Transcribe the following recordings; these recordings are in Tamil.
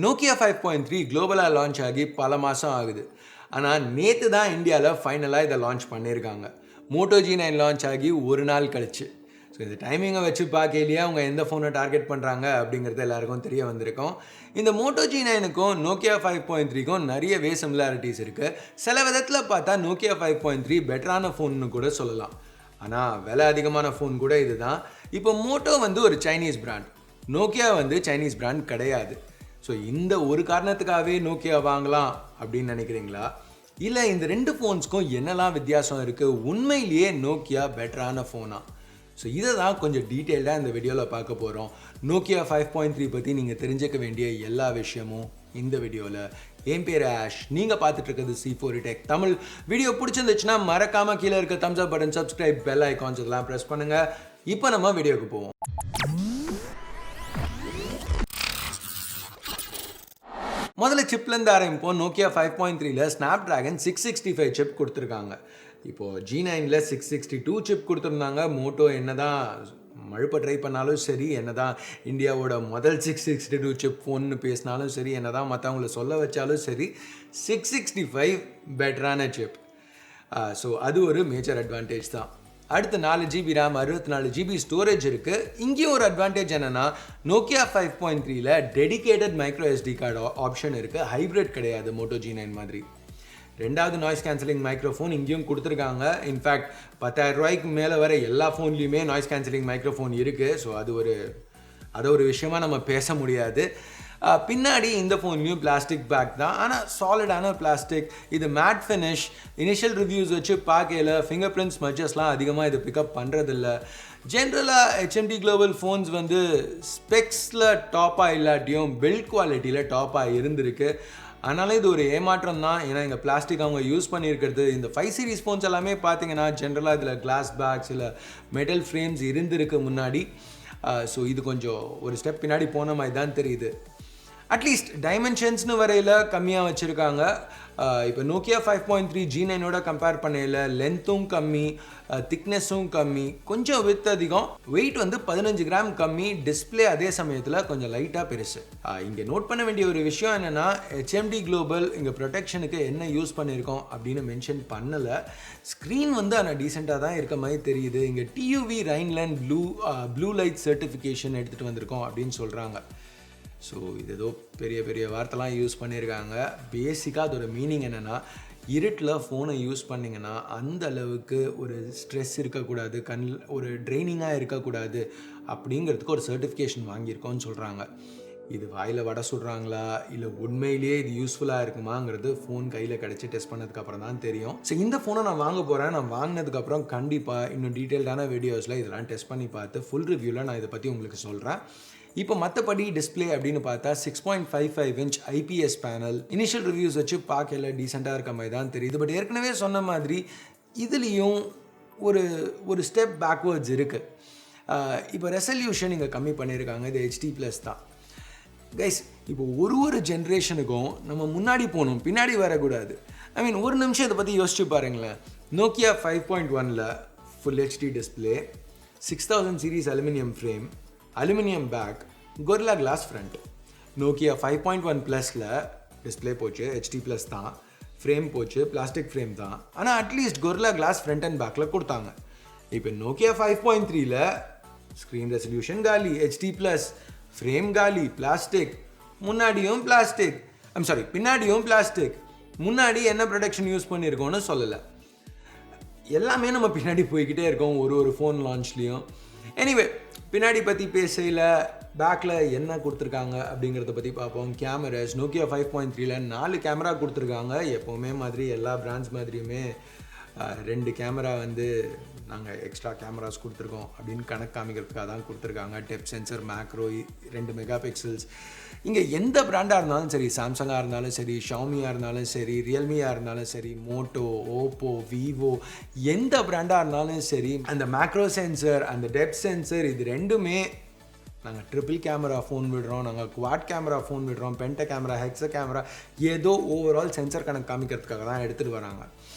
Nokia 5.3 குளோபலாக லான்ச் ஆகி பல மாதம் ஆகுது. ஆனால் நேற்று தான் இந்தியாவில் ஃபைனலாக இதை லான்ச் பண்ணியிருக்காங்க. Moto G9 லான்ச் ஆகி ஒரு நாள் கழிச்சு. ஸோ இந்த டைமிங்கை வச்சு பார்க்கலையே அவங்க எந்த ஃபோனை டார்கெட் பண்ணுறாங்க அப்படிங்கிறது எல்லாருக்கும் தெரிய வந்திருக்கும். இந்த Moto G9க்கும் Nokia 5.3க்கும் நிறையவே சிமிலாரிட்டிஸ் இருக்குது. சில விதத்தில் பார்த்தா Nokia 5.3 பெட்டரான ஃபோன்னு கூட சொல்லலாம். ஆனால் விலை அதிகமான ஃபோன் கூட இதுதான். இப்போ மோட்டோ வந்து ஒரு சைனீஸ் பிராண்ட், நோக்கியா வந்து சைனீஸ் பிராண்ட் கிடையாது. ஸோ இந்த ஒரு காரணத்துக்காகவே நோக்கியா வாங்கலாம் அப்படின்னு நினைக்கிறீங்களா? இல்லை இந்த ரெண்டு ஃபோன்ஸ்க்கும் என்னெல்லாம் வித்தியாசம் இருக்குது, உண்மையிலேயே நோக்கியா பெட்டரான ஃபோனா? ஸோ இதை தான் கொஞ்சம் டீட்டெயில்டாக இந்த வீடியோவில் பார்க்க போகிறோம். நோக்கியா 5.3 பற்றி நீங்கள் தெரிஞ்சுக்க வேண்டிய எல்லா விஷயமும் இந்த வீடியோவில். என் பேர் ஆஷ், நீங்கள் பார்த்துட்டு இருக்கிறது C4 Tech தமிழ். வீடியோ பிடிச்சிருந்துச்சுன்னா மறக்காமல் கீழே இருக்க தம்ஸ் அப் பட்டன், சப்ஸ்கிரைப், பெல் ஐகான்ஸ் இதெல்லாம் ப்ரெஸ் பண்ணுங்கள். இப்போ நம்ம வீடியோவுக்கு போவோம். முதல்ல சிப்லேருந்து ஆரம்பிப்போம். நோக்கியா 5.3ல Snapdragon 665 சிப் கொடுத்துருக்காங்க. இப்போது G9ல 662 சிப் கொடுத்துருந்தாங்க. மோட்டோ என்ன தான் மழுப்ப ட்ரை பண்ணாலும் சரி, என்ன தான் இந்தியாவோட முதல் 662 சிப் ஃபோன்னு பேசினாலும் சரி, என்ன தான் மற்றவங்கள சொல்ல வச்சாலும் சரி, 665 பெட்டரான சிப். ஸோ அது ஒரு மேஜர் அட்வான்டேஜ் தான். அடுத்து 4GB RAM, 64GB ஸ்டோரேஜ் இருக்குது. இங்கேயும் ஒரு அட்வான்டேஜ் என்னென்னா, நோக்கியா 5.3ல dedicated micro SD card option இருக்குது. ஹைப்ரிட் கிடையாது Moto G9 மாதிரி. ரெண்டாவது நாய்ஸ் கேன்சலிங் மைக்ரோஃபோன் இங்கேயும் கொடுத்துருக்காங்க. இன்ஃபேக்ட் 10,000 ரூபாய்க்கு மேலே வர எல்லா ஃபோன்லேயுமே நாய்ஸ் கேன்சலிங் மைக்ரோஃபோன் இருக்குது. ஸோ அது ஒரு விஷயமாக நம்ம பேச முடியாது. பின்னாடி இந்த ஃபோன்லேயும் பிளாஸ்டிக் பேக் தான், ஆனால் சாலிடான பிளாஸ்டிக். இது மேட் ஃபினிஷ். இனிஷியல் ரிவ்யூஸ் வச்சு பார்க்கல ஃபிங்கர் பிரிண்ட்ஸ் ஸ்மச்சஸ்லாம் அதிகமாக இது பிக்கப் பண்ணுறதில்ல. ஜென்ரலாக HMD குளோபல் ஃபோன்ஸ் வந்து ஸ்பெக்ஸில் டாப்பாக இல்லாட்டியும் பில்ட் குவாலிட்டியில் டாப்பாக இருந்திருக்கு. அதனால இது ஒரு ஏமாற்றம் தான். ஏன்னா இங்கே பிளாஸ்டிக் அவங்க யூஸ் பண்ணியிருக்கிறது. இந்த 5 சீரிஸ் ஃபோன்ஸ் எல்லாமே பார்த்தீங்கன்னா ஜென்ரலாக இதில் கிளாஸ் பேக்ஸ் இல்லை மெட்டல் ஃப்ரேம்ஸ் இருந்திருக்கு முன்னாடி. ஸோ இது கொஞ்சம் ஒரு ஸ்டெப் பின்னாடி போன மாதிரி தான் தெரியுது. அட்லீஸ்ட் டைமென்ஷன்ஸ்னு வரையில் கம்மியாக வச்சுருக்காங்க. இப்போ நோக்கியா 5.3 G9ஓட கம்பேர் பண்ணையில் லென்த்தும் கம்மி, திக்னஸும் கம்மி, கொஞ்சம் வித் அதிகம், வெயிட் வந்து 15 கிராம் கம்மி, டிஸ்பிளே அதே சமயத்தில் கொஞ்சம் லைட்டாக பெருசு. இங்கே நோட் பண்ண வேண்டிய ஒரு விஷயம் என்னென்னா, HMD குளோபல் இங்கே ப்ரொடெக்ஷனுக்கு என்ன யூஸ் பண்ணியிருக்கோம் அப்படின்னு மென்ஷன் பண்ணலை. ஸ்க்ரீன் வந்து ஆனால் டீசெண்டாக தான் இருக்க மாதிரி தெரியுது. இங்கே TUV Rhineland blue light certification எடுத்துகிட்டு வந்திருக்கோம் அப்படின்னு சொல்கிறாங்க. ஸோ இது ஏதோ பெரிய பெரிய வார்த்தைலாம் யூஸ் பண்ணியிருக்காங்க. பேசிக்காக அதோட மீனிங் என்னென்னா, இருட்டில் ஃபோனை யூஸ் பண்ணிங்கன்னா அந்த அளவுக்கு ஒரு ஸ்ட்ரெஸ் இருக்கக்கூடாது, ஒரு ட்ரைனிங்காக இருக்கக்கூடாது அப்படிங்கிறதுக்கு ஒரு சர்டிஃபிகேஷன் வாங்கியிருக்கோன்னு சொல்கிறாங்க. இது வாயில் வடை சுடுறாங்களா இல்லை உண்மையிலேயே இது யூஸ்ஃபுல்லாக இருக்குமாங்கிறது ஃபோன் கையில் கிடச்சி டெஸ்ட் பண்ணதுக்கப்புறம் தான் தெரியும். ஸோ இந்த ஃபோனை நான் வாங்க போகிறேன். நான் வாங்கினதுக்கப்புறம் கண்டிப்பாக இன்னும் டீட்டெயில்டான வீடியோஸில் இதெல்லாம் டெஸ்ட் பண்ணி பார்த்து ஃபுல் ரிவ்யூவில் நான் இதை பற்றி உங்களுக்கு சொல்கிறேன். இப்போ மற்றபடி டிஸ்பிளே அப்படின்னு பார்த்தா 6.55 inch IPS panel. Initial reviews வச்சு பார்க்கல டீசெண்டாக இருக்க மாதிரி தான் தெரியுது. பட் ஏற்கனவே சொன்ன மாதிரி இதுலேயும் ஒரு ஸ்டெப் பேக்வேர்ட்ஸ் இருக்குது. இப்போ ரெசல்யூஷன் இங்கே கம்மி பண்ணியிருக்காங்க. இது HD+ தான். கைஸ், இப்போ ஒரு ஜென்ரேஷனுக்கும் நம்ம முன்னாடி போகணும், பின்னாடி வரக்கூடாது. ஒரு நிமிஷம் இதை பற்றி யோசிச்சு பாருங்களேன். நோக்கியா 5.1ல் full HD display, 6000 series aluminium frame, aluminium back, Gorilla class front. Nokia 5.1 ப்ளஸில் டிஸ்பிளே போச்சு, HD+ தான், ஃப்ரேம் போச்சு, பிளாஸ்டிக் ஃப்ரேம் தான், ஆனால் atleast gorilla class front and பேக்கில் கொடுத்தாங்க. இப்போ நோக்கியா 5.3ல் ஸ்க்ரீன் ரெசல்யூஷன் காலி, HD+, ஃப்ரேம் காலி, பிளாஸ்டிக், முன்னாடியும் பிளாஸ்டிக், பின்னாடியும் பிளாஸ்டிக். முன்னாடி என்ன ப்ரொடெக்ஷன் யூஸ் பண்ணியிருக்கோன்னு சொல்லலை. எல்லாமே நம்ம பின்னாடி போய்கிட்டே இருக்கோம் ஒரு ஃபோன் லான்ச்லேயும். எனிவே, பின்னாடி பற்றி பேசையில் பேக்கில் என்ன கொடுத்துருக்காங்க அப்படிங்கிறத பற்றி பார்ப்போம். கேமராஸ் நோக்கியா 5.3ல 4 கேமரா கொடுத்துருக்காங்க. எப்போவுமே மாதிரி எல்லா பிராண்ட்ஸ் மாதிரியுமே 2 கேமரா வந்து நாங்கள் எக்ஸ்ட்ரா கேமராஸ் கொடுத்துருக்கோம் அப்படின்னு கணக்கு காமிக்கிறதுக்காக தான் கொடுத்துருக்காங்க. Depp sensor, macro, 2 mega pixels. இங்கே எந்த பிராண்டாக இருந்தாலும் சரி, சாம்சங்காக இருந்தாலும் சரி, ஷாமியாக இருந்தாலும் சரி, ரியல்மியாக இருந்தாலும் சரி, மோட்டோ, ஓப்போ, விவோ, எந்த பிராண்டாக இருந்தாலும் சரி, அந்த மேக்ரோ சென்சர், அந்த டெப் சென்சர், இது ரெண்டுமே நாங்கள் ட்ரிபிள் கேமரா ஃபோன் விடுறோம், நாங்கள் குவாட் கேமரா ஃபோன் விடுறோம், பென்ட கேமரா, ஹெக்ஸ கேமரா, ஏதோ ஓவரால் சென்சர் கணக்கு காமிக்கிறதுக்காக தான் எடுத்துகிட்டு வராங்க.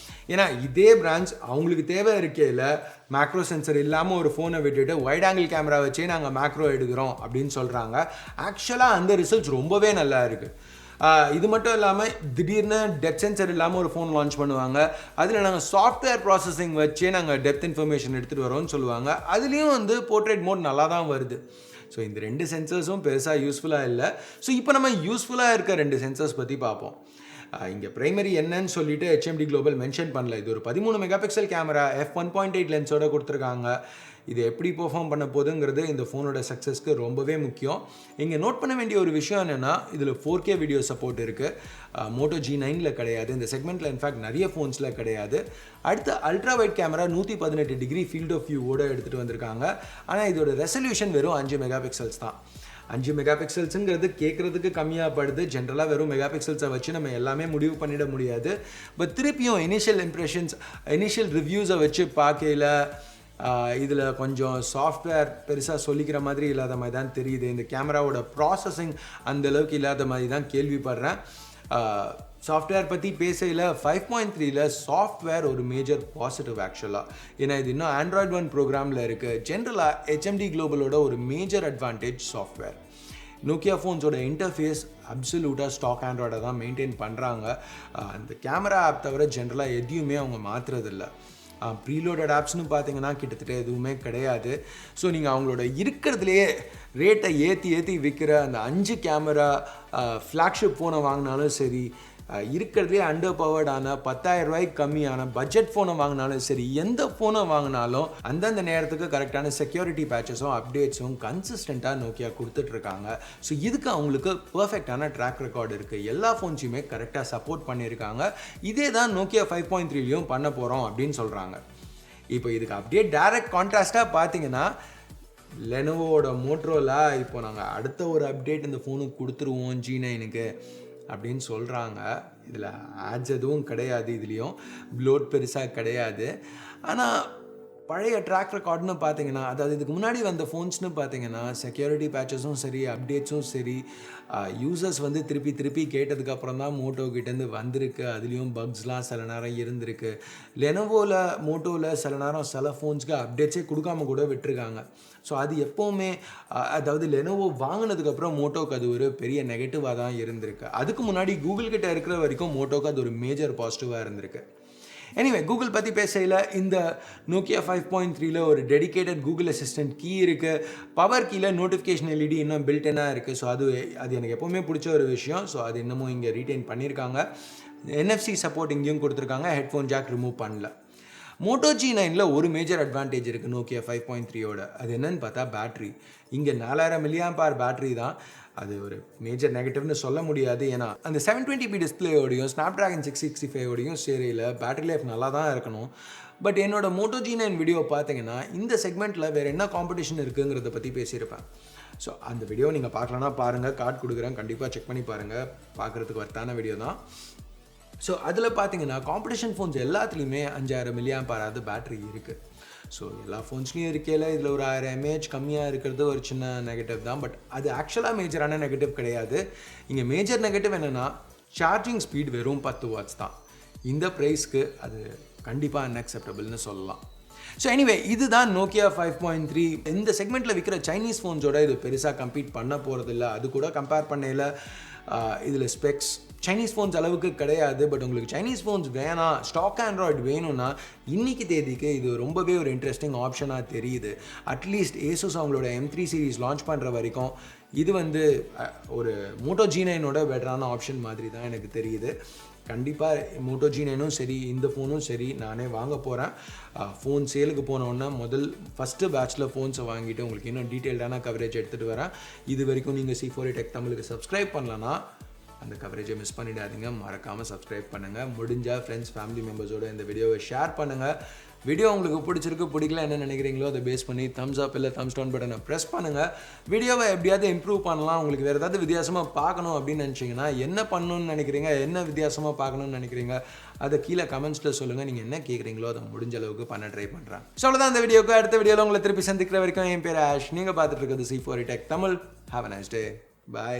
ஏன்னா இதே பிராண்ட்ஸ் அவங்களுக்கு தேவை இருக்கையில் மேக்ரோ சென்சர் இல்லாமல் ஒரு ஃபோனை விட்டுட்டு வைட் ஆங்கிள் கேமரா வச்சே நாங்கள் மேக்ரோ எடுக்கிறோம் அப்படின்னு சொல்கிறாங்க. ஆக்சுவலாக அந்த ரிசல்ட்ஸ் ரொம்பவே நல்லா இருக்குது. இது மட்டும் இல்லாமல் திடீர்னு டெப்த் சென்சர் இல்லாமல் ஒரு ஃபோன் லான்ச் பண்ணுவாங்க. அதில் நாங்கள் சாஃப்ட்வேர் ப்ராசஸிங் வச்சே நாங்கள் டெப்த் இன்ஃபர்மேஷன் எடுத்துகிட்டு வரோம்னு சொல்லுவாங்க. அதுலேயும் வந்து போர்ட்ரேட் மோட் நல்லா தான் வருது. ஸோ இந்த 2 சென்சர்ஸும் பெருசாக யூஸ்ஃபுல்லாக இல்லை. ஸோ இப்போ நம்ம யூஸ்ஃபுல்லாக இருக்க 2 சென்சர்ஸ் பற்றி பார்ப்போம். இங்கே ப்ரைமரி என்னன்னு சொல்லிட்டு HMD Global மென்ஷன் பண்ணல. இது ஒரு 13 மெகா பிக்சல் கேமரா f1.8 லென்ஸோட கொடுத்துருக்காங்க. இது எப்படி பெர்ஃபார்ம் பண்ண போகுதுங்கிறது இந்த ஃபோனோட சக்ஸஸ்க்கு ரொம்பவே முக்கியம். இங்கே நோட் பண்ண வேண்டிய ஒரு விஷயம் என்னென்னா, இதில் 4K வீடியோ சப்போர்ட் இருக்குது. மோட்டோ G9ல் கிடையாது. இந்த செக்மெண்ட்டில் இன்ஃபேக்ட் நிறைய ஃபோன்ஸில் கிடையாது. அடுத்து ultra wide camera 118 degree field of வியூவோடு எடுத்துகிட்டு வந்திருக்காங்க. ஆனால் இதோட ரெசல்யூஷன் வெறும் 5 மெகா பிக்சல்ஸ் தான். 5 மெகா பிக்சல்ஸுங்கிறது கேட்குறதுக்கு கம்மியாக படுது. ஜென்ரலாக வெறும் மெகா பிக்சல்ஸை வச்சு நம்ம எல்லாமே முடிவு பண்ணிட முடியாது. பட் திருப்பியும் இனிஷியல் இம்ப்ரெஷன்ஸ், இனிஷியல் ரிவ்யூஸை வச்சு பார்க்கையில் இதில் கொஞ்சம் சாஃப்ட்வேர் பெருசாக சொல்லிக்கிற மாதிரி இல்லாத மாதிரி தான் தெரியுது. இந்த கேமராவோட ப்ராசஸிங் அந்தளவுக்கு இல்லாத மாதிரி தான் கேள்விப்படுறேன். சாஃப்ட்வேர் பற்றி பேசையில் 5.3ல் சாஃப்ட்வேர் ஒரு மேஜர் பாசிட்டிவ் ஆக்சுவலாக. ஏன்னா இது இன்னும் Android 1 ப்ரோக்ராமில் இருக்குது. ஜென்ரலாக HMD Globalோட ஒரு மேஜர் அட்வான்டேஜ் சாஃப்ட்வேர். நோக்கியா ஃபோன்ஸோட இன்டர்ஃபேஸ் அப்சல்யூட்டாக ஸ்டாக் ஆண்ட்ராய்டை தான் மெயின்டைன் பண்ணுறாங்க. அந்த கேமரா ஆப் தவிர ஜென்ரலாக எதையுமே அவங்க மாற்றுறதில்ல. ப்ரீலோடட் ஆப்ஸ்னு பார்த்தீங்கன்னா கிட்டத்தட்ட எதுவுமே கிடையாது. ஸோ நீங்கள் அவங்களோட இருக்கிறதுலையே ரேட்டை ஏற்றி விற்கிற அந்த 5 கேமரா ஃப்ளாக்ஷிப் ஃபோனை வாங்கினாலும் சரி, இருக்கிறதுலே அண்டர் பவர்டான 10,000 ரூபாய்க்கு கம்மியான பட்ஜெட் ஃபோனை வாங்கினாலும் சரி, எந்த ஃபோனை வாங்கினாலும் அந்தந்த நேரத்துக்கு கரெக்டான செக்யூரிட்டி பேட்சஸும் அப்டேட்ஸும் கன்சிஸ்டண்ட்டாக நோக்கியா கொடுத்துட்ருக்காங்க. ஸோ இதுக்கு அவங்களுக்கு பர்ஃபெக்டான ட்ராக் ரெக்கார்டு இருக்குது. எல்லா ஃபோன்ஸையுமே கரெக்டாக சப்போர்ட் பண்ணியிருக்காங்க. இதே தான் நோக்கியா 5.3லையும் பண்ண போகிறோம் அப்படின்னு சொல்கிறாங்க. இப்போ இதுக்கு அப்படியே டைரக்ட் கான்ட்ராஸ்ட்டாக பார்த்தீங்கன்னா, லெனோவோட மோட்டரோலா இப்போ நாங்கள் அடுத்த ஒரு அப்டேட் இந்த ஃபோனுக்கு கொடுத்துருவோம் G9க்கு அப்படின்னு சொல்கிறாங்க. இதில் ஆட்ஸ் எதுவும் கிடையாது, இதுலேயும் ப்ளோட் பெருசாக கிடையாது. ஆனால் பழைய ட்ராக் ரெக்கார்டுன்னு பார்த்தீங்கன்னா, அதாவது இதுக்கு முன்னாடி வந்த ஃபோன்ஸ்னு பார்த்தீங்கன்னா செக்யூரிட்டி பேட்சஸும் சரி, அப்டேட்ஸும் சரி, யூசர்ஸ் வந்து திருப்பி கேட்டதுக்கப்புறம் தான் மோட்டோ கிட்டேருந்து வந்திருக்கு. அதுலேயும் பக்ஸ்லாம் சில நேரம் இருந்திருக்கு. லெனோவோவில் மோட்டோவில் சில நேரம் சில ஃபோன்ஸ்க்கு அப்டேட்ஸே கொடுக்காம கூட விட்டுருக்காங்க. ஸோ அது எப்போவுமே அதாவது லெனோவோ வாங்கினதுக்கப்புறம் மோட்டோக்கு அது ஒரு பெரிய நெகட்டிவாக தான் இருந்திருக்கு. அதுக்கு முன்னாடி கூகுள் கிட்ட இருக்கிற வரைக்கும் மோட்டோக்கு அது ஒரு மேஜர் பாசிட்டிவாக இருந்திருக்கு. எனிவே, கூகுள் பற்றி பேசையில் இந்த நோக்கியா 5.3ல் ஒரு டெடிகேட்டட் கூகுள் அசிஸ்டன்ட் கீ இருக்குது. பவர் கீயில் நோட்டிஃபிகேஷன் LED இன்னும் பில்டெனாக இருக்குது. ஸோ அது எனக்கு எப்போவுமே பிடிச்ச ஒரு விஷயம். ஸோ அது இன்னமும் இங்கே ரீட்டைன் பண்ணியிருக்காங்க. NFC சப்போர்ட் இங்கேயும் கொடுத்துருக்காங்க. ஹெட்ஃபோன் ஜாக் ரிமூவ் பண்ணல. மோட்டோ G9ல் ஒரு மேஜர் அட்வான்டேஜ் இருக்குது நோக்கியா 5.3யோட. அது என்னன்னு பார்த்தா பேட்ரி. இங்கே 4000 mAh பேட்ரி தான். அது ஒரு மேஜர் நெகட்டிவ்னு சொல்ல முடியாது. ஏன்னா அந்த 720p டிஸ்பிளேயோடையும் Snapdragon 665ஓடையும் சேரையில் பேட்டரி லைஃப் நல்லா தான் இருக்கணும். பட் என்னோட மோட்டோ G9 வீடியோ பார்த்தீங்கன்னா இந்த செக்மெண்ட்டில் வேறு என்ன காம்படிஷன் இருக்குங்கிறத பற்றி பேசியிருப்பேன். ஸோ அந்த வீடியோ நீங்கள் பார்க்கலன்னா பாருங்கள், கார்டு கொடுக்குறேன், கண்டிப்பாக செக் பண்ணி பாருங்கள். பார்க்குறதுக்கு வர்த்தான வீடியோ தான். ஸோ அதில் பார்த்தீங்கன்னா காம்படிஷன் ஃபோன்ஸ் எல்லாத்துலேயுமே 5000 mAh பேட்ரி இருக்குது. ஸோ எல்லா ஃபோன்ஸ்லேயும் இருக்கையில் இதில் ஒரு 1000 mAh கம்மியாக இருக்கிறது ஒரு சின்ன நெகட்டிவ் தான். பட் அது ஆக்சுவலாக மேஜரான நெகட்டிவ் கிடையாது. இங்கே மேஜர் நெகட்டிவ் என்னென்னா சார்ஜிங் ஸ்பீட் வெறும் 10 வாட்ஸ் தான். இந்த ப்ரைஸ்க்கு அது கண்டிப்பாக அன்அக்செப்டபிள்னு சொல்லலாம். ஸோ எனிவே, இதுதான் நோக்கியா 5.3. இந்த செக்மெண்ட்டில் விற்கிற சைனீஸ் ஃபோன்ஸோட இது பெருசாக கம்பீட் பண்ண போகிறதில்ல. அது கூட கம்பேர் பண்ணையில் இதில் ஸ்பெக்ஸ் சைனீஸ் ஃபோன்ஸ் அளவுக்கு கிடையாது. பட் உங்களுக்கு சைனீஸ் ஃபோன்ஸ் வேணாம், ஸ்டாக் ஆண்ட்ராய்டு வேணும்னா இன்றைக்கி தேதிக்கு இது ரொம்பவே ஒரு இன்ட்ரெஸ்டிங் ஆப்ஷனாக தெரியுது. அட்லீஸ்ட் ஏசூஸ் அவங்களோட M3 சீரிஸ் லான்ச் பண்ணுற வரைக்கும் இது வந்து ஒரு மோட்டோ G9ஓட பெட்டரான ஆப்ஷன் மாதிரி தான் எனக்கு தெரியுது. கண்டிப்பாக மோட்டோ G9ம் சரி, இந்த ஃபோனும் சரி நானே வாங்க போகிறேன். ஃபோன் சேலுக்கு போனோன்னா ஃபஸ்ட்டு பேட்சில் ஃபோன்ஸை வாங்கிட்டு உங்களுக்கு இன்னும் டீட்டெயில்டான கவரேஜ் எடுத்துகிட்டு வரேன். இது வரைக்கும் நீங்கள் C4A Tech தமிழுக்கு சப்ஸ்கிரைப் பண்ணலன்னா அந்த கவரேஜை மிஸ் பண்ணிடாதீங்க. மறக்காமல் சப்ஸ்கிரைப் பண்ணுங்கள். முடிஞ்சால் ஃப்ரெண்ட்ஸ், ஃபேமிலி மெம்பர்ஸோட இந்த வீடியோவை ஷேர் பண்ணுங்கள். வீடியோ உங்களுக்கு பிடிச்சிருக்கு, பிடிக்கல என்ன நினைக்கிறீங்களோ அதை பேஸ் பண்ணி தம்ஸ் அப் இல்லை தம்ஸ் டவுன் பட்டனை ப்ரெஸ் பண்ணுங்கள். வீடியோவை எப்படியாவது இம்ப்ரூவ் பண்ணலாம். உங்களுக்கு வேறு ஏதாவது வித்தியாசமாக பார்க்கணும் அப்படின்னு நினச்சிங்கன்னா என்ன பண்ணணும்னு நினைக்கிறீங்க, என்ன வித்தியாசமாக பார்க்கணும்னு நினைக்கிறீங்க, அதை கீழே கமெண்ட்ஸில் சொல்லுங்கள். நீங்கள் என்ன கேட்குறீங்களோ அதை முடிஞ்ச அளவுக்கு பண்ண ட்ரை பண்ணுறேன். ஸோ அவ்வளோதான் இந்த வீடியோக்கு. அடுத்த வீடியோவில் உங்களை திருப்பி சந்திக்கிற வரைக்கும் என் பேர் ஆஷ். நீங்கள் பார்த்துட்டு இருக்கிறது C4A Tech Tamil. Have a nice day. Bye.